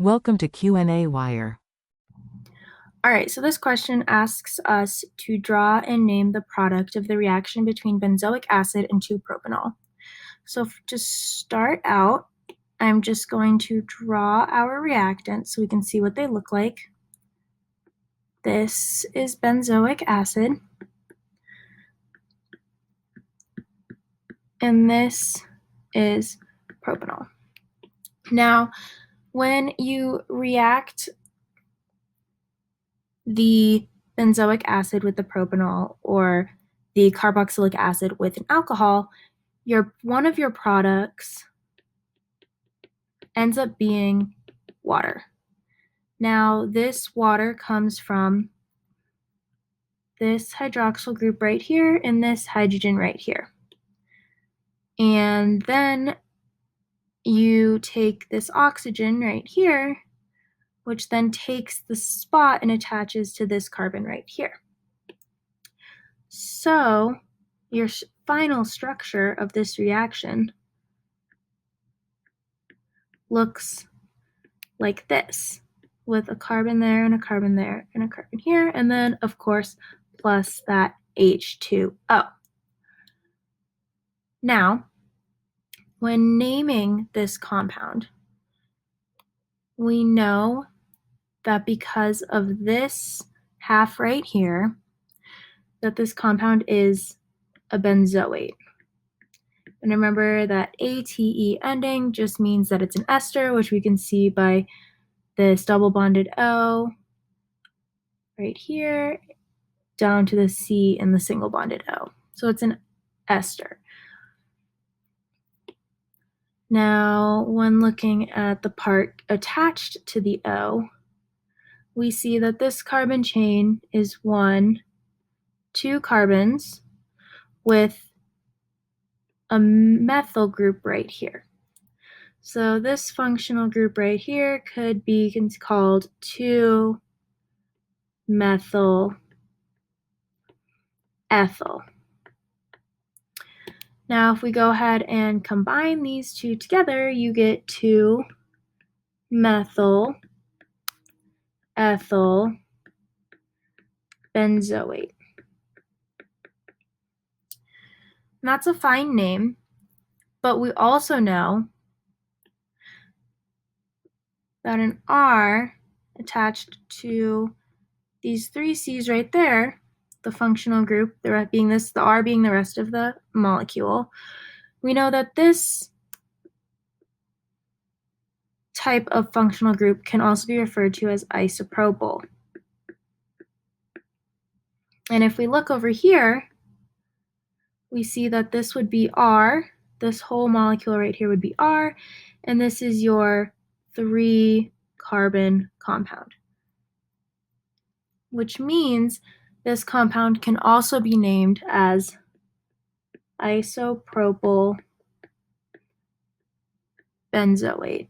Welcome to qnawire. All right, so this question asks us to draw and name the product of the reaction between benzoic acid and 2-propanol. So to start out, I'm just going to draw our reactant so we can see what they look like. This is benzoic acid, and this is propanol. Now, when you react the benzoic acid with the propanol or the carboxylic acid with an alcohol, one of your products ends up being water. Now, this water comes from this hydroxyl group right here and this hydrogen right here. And then you take this oxygen right here, which then takes the spot and attaches to this carbon right here. So your final structure of this reaction looks like this, with a carbon there and a carbon there and a carbon here, and then, of course, plus that H2O. Now, when naming this compound, we know that because of this half right here, that this compound is a benzoate. And remember that ATE ending just means that it's an ester, which we can see by this double bonded O right here down to the C in the single bonded O. So it's an ester. Now, when looking at the part attached to the O, we see that this carbon chain is 2 carbons with a methyl group right here. So this functional group right here could be called 2-methyl ethyl. Now, if we go ahead and combine these two together, you get 2-methyl ethyl benzoate. And that's a fine name, but we also know that an R attached to these 3 C's right there, the functional group, the R being the rest of the molecule, we know that this type of functional group can also be referred to as isopropyl. And if we look over here, we see that this would be R, this whole molecule right here would be R, and this is your 3-carbon compound, which means this compound can also be named as isopropyl benzoate.